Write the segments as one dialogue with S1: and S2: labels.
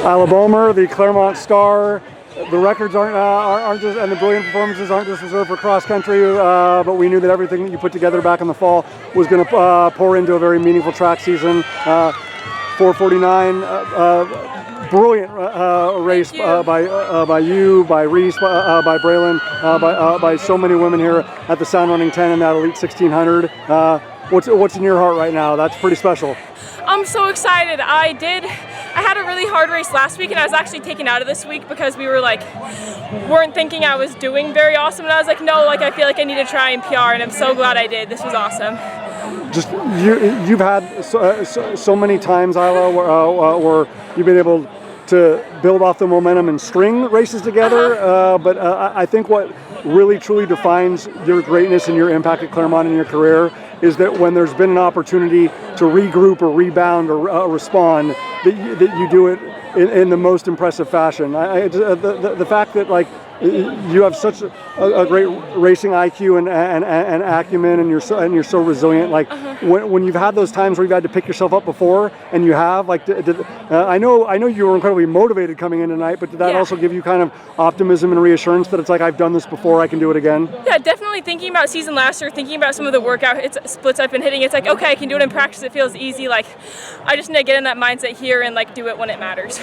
S1: Isla Bulmer, the Claremont star. The records aren't just, and the brilliant performances aren't just reserved for cross country, but we knew that everything that you put together back in the fall was going to pour into a very meaningful track season. 4:49, brilliant race by you, by Reese, by Braylon, by so many women here at the Sound Running 10 and that Elite 1600. What's in your heart right now? That's pretty special.
S2: I'm so excited. I had a really hard race last week, and I was actually taken out of this week because we weren't thinking I was doing very awesome, and I was like, no, I feel like I need to try and PR, and I'm so glad I did. This was awesome.
S1: Just you've had so many times, Isla, where you've been able to build off the momentum and string races together, but I think what really truly defines your greatness and your impact at Claremont in your career is that when there's been an opportunity to regroup or rebound or respond, that you do it in the most impressive fashion. The fact that you have such a great racing IQ and acumen, and you're so resilient. When you've had those times where you've had to pick yourself up before, and you have, I know you were incredibly motivated coming in tonight, but did that also give you kind of optimism and reassurance that it's like, I've done this before, I can do it again? Yeah,
S2: definitely. Thinking about season last year, thinking about some of the workout splits I've been hitting, it's like, okay, I can do it in practice. It feels easy. I just need to get in that mindset here and do it when it matters.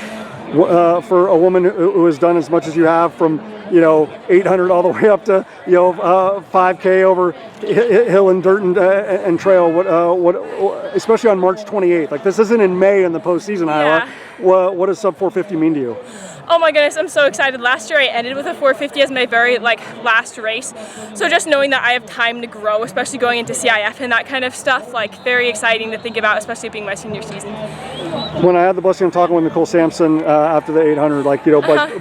S1: For a woman who has done as much as you have, from 800 all the way up to 5K over hill and dirt and trail. What especially on March 28th? This isn't in May in the postseason, Isla. What does sub 450 mean to you?
S2: Oh my goodness, I'm so excited. Last year I ended with a 450 as my very last race. So just knowing that I have time to grow, especially going into CIF and that kind of stuff, very exciting to think about, especially being my senior season.
S1: When I had the blessing of talking with Nicole Sampson after the 800,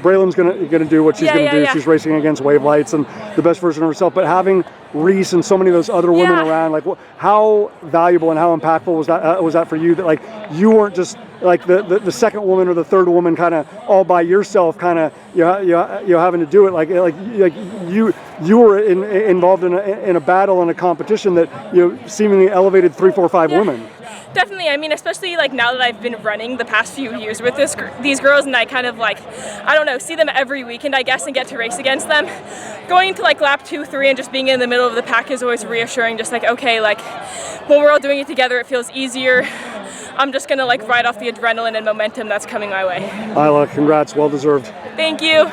S1: Braylon's gonna do what she's gonna do. She's racing against wave lights and the best version of herself. But having Reese and so many of those other women around, how valuable and how impactful was that for you? That you weren't just the second woman or the third woman, kind of all by yourself, kind of having to do it. You were involved in a battle and a competition that seemingly elevated 3, 4, 5 women.
S2: Definitely. I mean, especially now that I've been running the past few years with these girls, and I kind of I don't know, see them every weekend, I guess, and get to race against them. Going to lap 2, 3, and just being in the middle of the pack is always reassuring. Just okay, when we're all doing it together, it feels easier. I'm just gonna ride off the adrenaline and momentum that's coming my way.
S1: Isla, congrats, well deserved.
S2: Thank you.